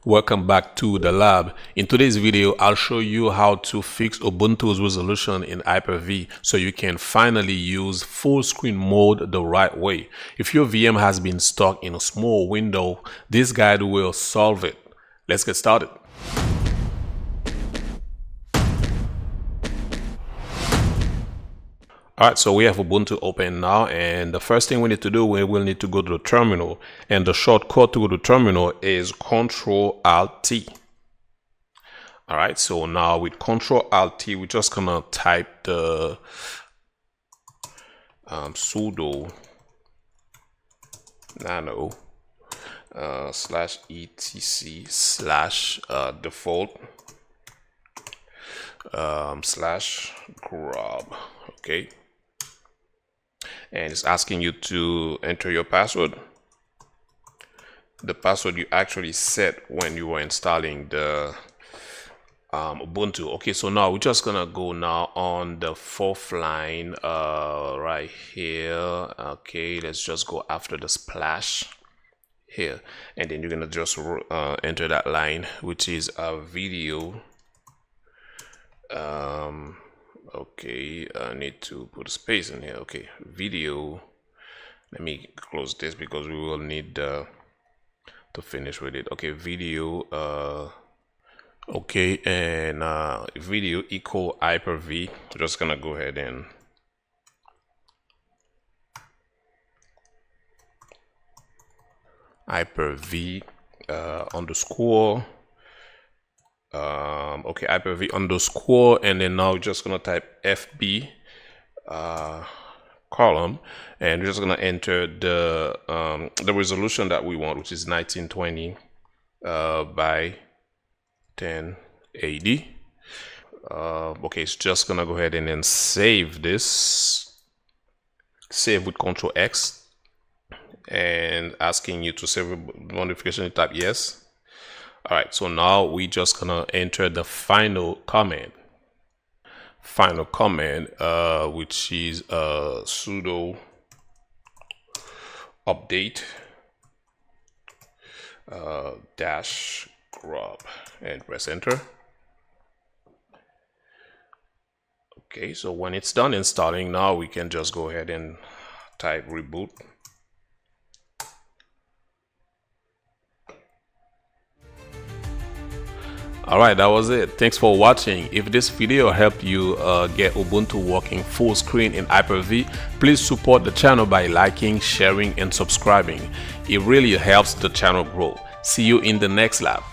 Welcome back to the lab. In today's video, I'll show you how to fix Ubuntu's resolution in Hyper-V so you can finally use full screen mode the right way. If your VM has been stuck in a small window, this guide will solve it. Let's get started. Alright, so we have Ubuntu open now, and the first thing we need to do, we will need to go to the terminal, and the shortcut to go to terminal is Ctrl Alt T. Alright, so now with Ctrl Alt T, we're just gonna type the sudo nano /etc/default /grub. Okay, and it's asking you to enter your password, the password you actually set when you were installing the Ubuntu. Okay, so now we're just gonna go now on the fourth line right here. Okay, let's just go after the splash here, and then you're gonna just enter that line, which is a video. Okay, I need to put a space in here. Okay, video. Let me close this because we will need to finish with it. Okay, video. Okay, and video equal Hyper-V. We're just gonna go ahead and Hyper-V underscore. Okay, Hyper-V underscore, and then now we're just gonna type FB column, and we're just gonna enter the resolution that we want, which is 1920 by 1080. Okay, it's just gonna go ahead and then save this. Save with Ctrl X, and asking you to save a modification. You type yes. All right, so now we just gonna enter the final command. Final command, which is sudo update -grub, and press enter. Okay, so when it's done installing, now we can just go ahead and type reboot. Alright, that was it. Thanks for watching. If this video helped you get Ubuntu working full screen in Hyper-V, please support the channel by liking, sharing, and subscribing. It really helps the channel grow. See you in the next lab.